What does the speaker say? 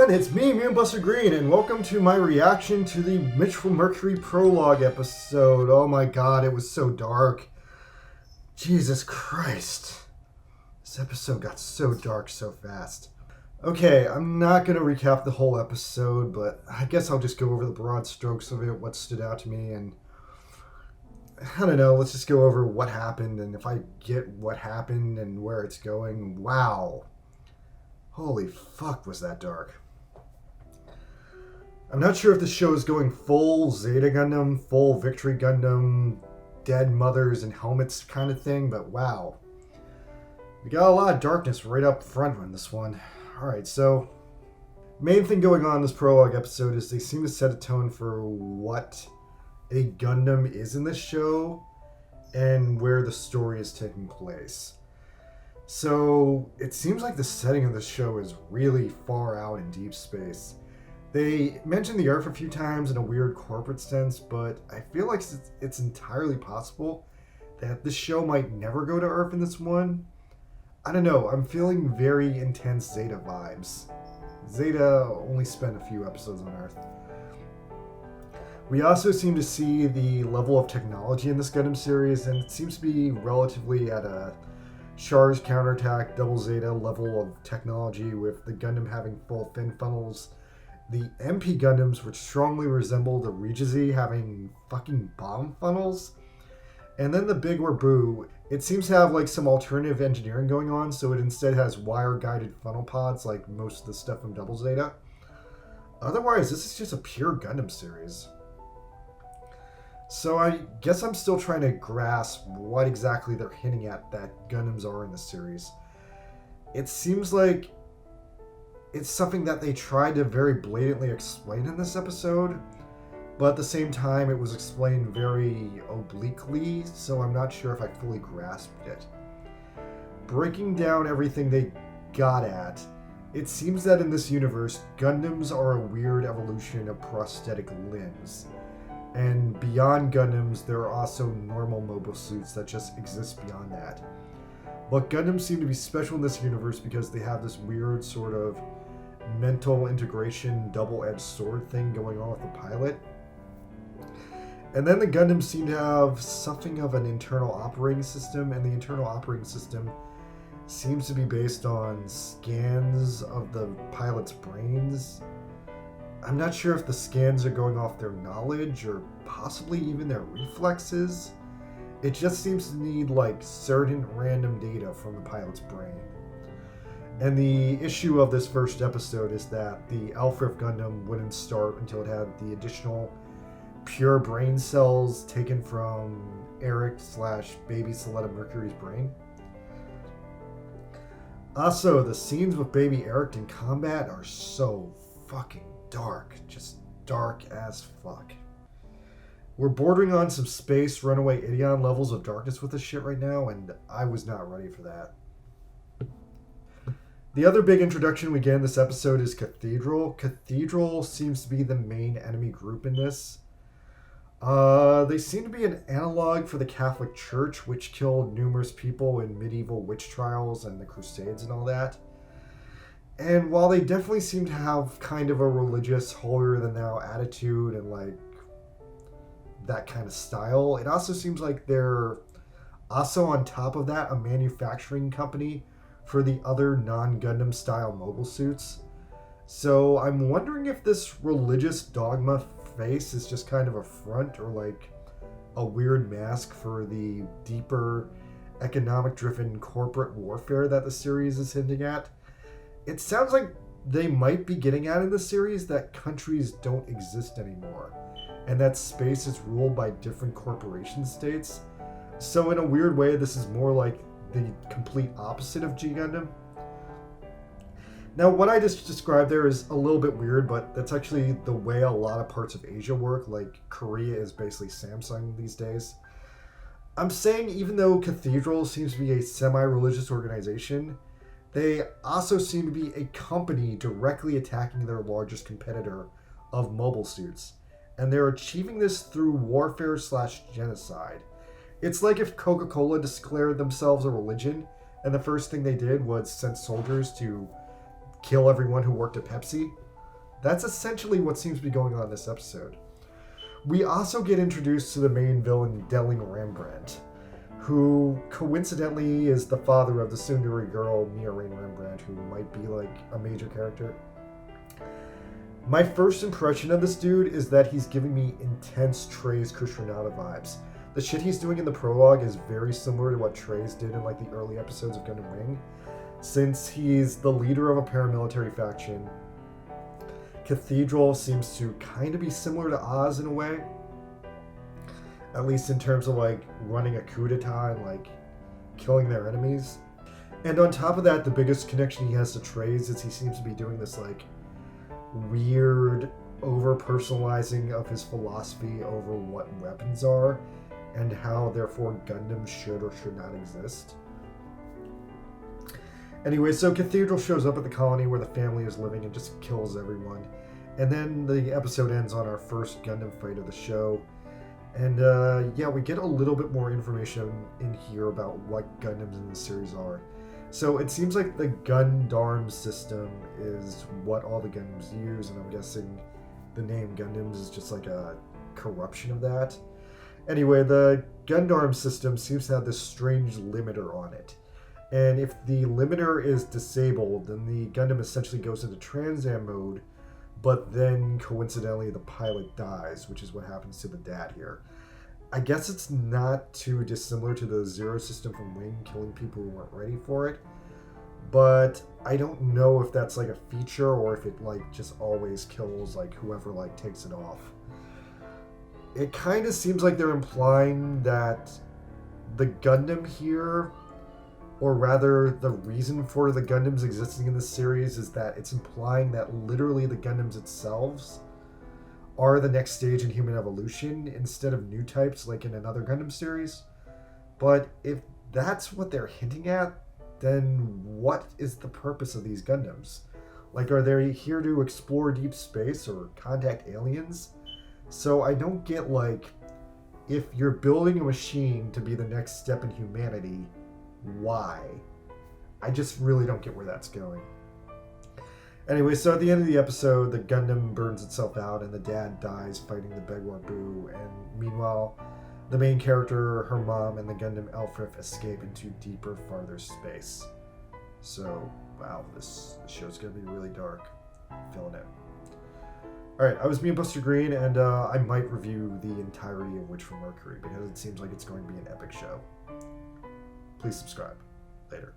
everyone, it's me, Buster Green, and welcome to my reaction to the Mercury Prologue episode. Oh my god, it was so dark. Jesus Christ. This episode got so dark so fast. Okay, I'm not going to recap the whole episode, but I guess I'll just go over the broad strokes of it, what stood out to me, and I don't know, let's just go over what happened, and if I get what happened and where it's going. Wow. Holy fuck, was that dark. I'm not sure if the show is going full Zeta Gundam, full Victory Gundam, dead mothers and helmets kind of thing, but wow. We got a lot of darkness right up front on this one. Alright, so main thing going on in this prologue episode is they seem to set a tone for what a Gundam is in this show and where the story is taking place. So it seems like the setting of the show is really far out in deep space. They mention the Earth a few times in a weird corporate sense, but I feel like it's entirely possible that this show might never go to Earth in this one. I don't know, I'm feeling very intense Zeta vibes. Zeta only spent a few episodes on Earth. We also seem to see the level of technology in this Gundam series, and it seems to be relatively at a Char's counterattack double Zeta level of technology, with the Gundam having full fin funnels, the MP Gundams, which strongly resemble the Regizi, having fucking bomb funnels, and then the Big Boo, it seems to have like some alternative engineering going on, so it instead has wire guided funnel pods like most of the stuff from double Zeta. Otherwise, this is just a pure Gundam series. So I guess I'm still trying to grasp what exactly they're hinting at that Gundams are in the series. It seems like it's something that they tried to very blatantly explain in this episode, but at the same time it was explained very obliquely, so I'm not sure if I fully grasped it. Breaking down everything they got at, it seems that in this universe, Gundams are a weird evolution of prosthetic limbs. And beyond Gundams, there are also normal mobile suits that just exist beyond that. But Gundams seem to be special in this universe because they have this weird sort of mental integration, double-edged sword thing going on with the pilot. And then the Gundams seem to have something of an internal operating system, and the internal operating system seems to be based on scans of the pilot's brains. I'm not sure if the scans are going off their knowledge or possibly even their reflexes. It just seems to need like certain random data from the pilot's brain. And the issue of this first episode is that the Alfrith Gundam wouldn't start until it had the additional pure brain cells taken from Eric/baby Soletta Mercury's brain. Also, the scenes with baby Eric in combat are so fucking dark. Just dark as fuck. We're bordering on some space runaway Idion levels of darkness with this shit right now, and I was not ready for that. The other big introduction we get in this episode is Cathedral. Cathedral seems to be the main enemy group in this. They seem to be an analog for the Catholic Church, which killed numerous people in medieval witch trials and the Crusades and all that. And while they definitely seem to have kind of a religious, holier-than-thou attitude and, like, that kind of style, it also seems like they're also, on top of that, a manufacturing company for the other non-Gundam style mobile suits. So I'm wondering if this religious dogma face is just kind of a front or, like, a weird mask for the deeper, economic-driven corporate warfare that the series is hinting at. It sounds like they might be getting at in the series that countries don't exist anymore, and that space is ruled by different corporation states. So in a weird way, this is more like the complete opposite of G Gundam. Now, what I just described there is a little bit weird, but that's actually the way a lot of parts of Asia work, like Korea is basically Samsung these days. I'm saying even though Cathedral seems to be a semi-religious organization, they also seem to be a company directly attacking their largest competitor of mobile suits. And they're achieving this through warfare/genocide. It's like if Coca-Cola declared themselves a religion, and the first thing they did was send soldiers to kill everyone who worked at Pepsi. That's essentially what seems to be going on in this episode. We also get introduced to the main villain, Delling Rembrandt, who coincidentally is the father of the Sundari girl, Mia Rain Rembrandt, who might be like a major character. My first impression of this dude is that he's giving me intense Treize Khushrenada vibes. The shit he's doing in the prologue is very similar to what Treize did in like the early episodes of Gundam Wing, since he's the leader of a paramilitary faction. Cathedral seems to kind of be similar to Oz in a way, at least in terms of like running a coup d'etat and like killing their enemies. And on top of that, the biggest connection he has to Treize is he seems to be doing this like weird over-personalizing of his philosophy over what weapons are and how therefore Gundam should or should not exist. Anyway, so Cathedral shows up at the colony where the family is living and just kills everyone. And then the episode ends on our first Gundam fight of the show. And yeah, we get a little bit more information in here about what Gundams in the series are. So it seems like the Gundam system is what all the Gundams use, and I'm guessing the name Gundams is just like a corruption of that. Anyway, the Gundam system seems to have this strange limiter on it. And if the limiter is disabled, then the Gundam essentially goes into Trans-Am mode, but then coincidentally the pilot dies, which is what happens to the dad here. I guess it's not too dissimilar to the Zero system from Wing, killing people who weren't ready for it. But I don't know if that's like a feature or if it like just always kills like whoever like takes it off. It kind of seems like they're implying that the Gundam here, or rather the reason for the Gundams existing in this series, is that it's implying that literally the Gundams themselves are the next stage in human evolution instead of new types like in another Gundam series. But if that's what they're hinting at, then what is the purpose of these Gundams? Like, are they here to explore deep space or contact aliens? So I don't get, like, if you're building a machine to be the next step in humanity, why? I just really don't get where that's going. Anyway, so at the end of the episode, the Gundam burns itself out and the dad dies fighting the Begwar Boo, and meanwhile, the main character, her mom, and the Gundam Elfrith escape into deeper, farther space. So, wow, this show's gonna be really dark. I'm feeling it. Alright, I was me and Buster Green, and I might review the entirety of Witch from Mercury, because it seems like it's going to be an epic show. Please subscribe. Later.